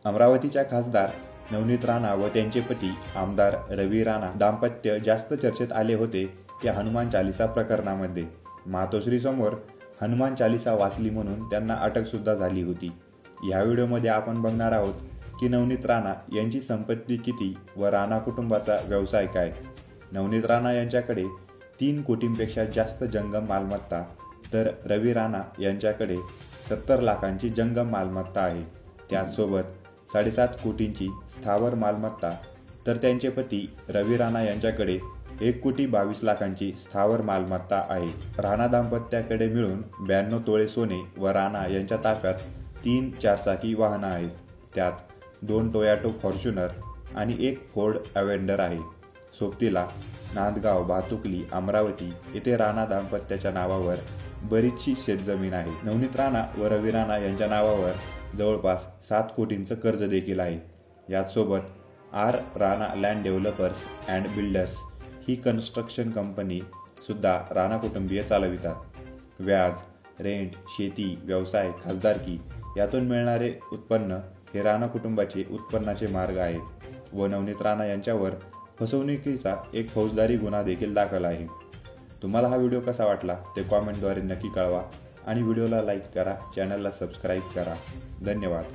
अमरावतीच्या खासदार नवनीत राणा व त्यांचे पती आमदार रवी राणा दाम्पत्य जास्त चर्चेत आले होते त्या हनुमान चालिसा प्रकरणामध्ये। मातोश्रीसमोर हनुमान चालिसा वाचली म्हणून त्यांना अटक सुद्धा झाली होती। या व्हिडिओमध्ये आपण बघणार आहोत की नवनीत राणा यांची संपत्ती किती व राणा कुटुंबाचा व्यवसाय काय। नवनीत राणा यांच्याकडे 3 कोटींपेक्षा जास्त जंगम मालमत्ता तर रवी राणा यांच्याकडे 70 लाखांची जंगम मालमत्ता आहे। त्याचसोबत 7.5 कोटींची स्थावर मालमत्ता तर त्यांचे पती रवी राणा यांच्याकडे 1,22,00,000ची स्थावर मालमत्ता आहे। राणा दाम्पत्याकडे मिळून 92 तोळे सोने व राणा यांच्या ताफ्यात 3 चारचाकी वाहनं आहेत। त्यात 2 टोयोटा फॉर्च्युनर आणि 1 फोर्ड अवेंडर आहे। सोबतीला नांदगाव, भातुकली, अमरावती येथे राणा दाम्पत्याच्या नावावर बरीचशी शेतजमीन आहे। नवनीत राणा व रवी राणा यांच्या नावावर जवळपास 7 कोटींचं कर्ज देखील आहे। याचसोबत R Rana land developers and builders ही कन्स्ट्रक्शन कंपनी सुद्धा राणा कुटुंबीय चालवितात। व्याज, रेंट, शेती, व्यवसाय, खासदारकी यातून मिळणारे उत्पन्न हे राणा कुटुंबाचे उत्पन्नाचे मार्ग आहेत व नवनीत राणा यांच्यावर फसवणुकीचा एक फौजदारी गुन्हा देखील दाखल आहे। तुम्हाला हा व्हिडिओ कसा वाटला ते कॉमेंटद्वारे नक्की कळवा आणि व्हिडिओला लाईक करा, चॅनलला सबस्क्राईब करा। धन्यवाद।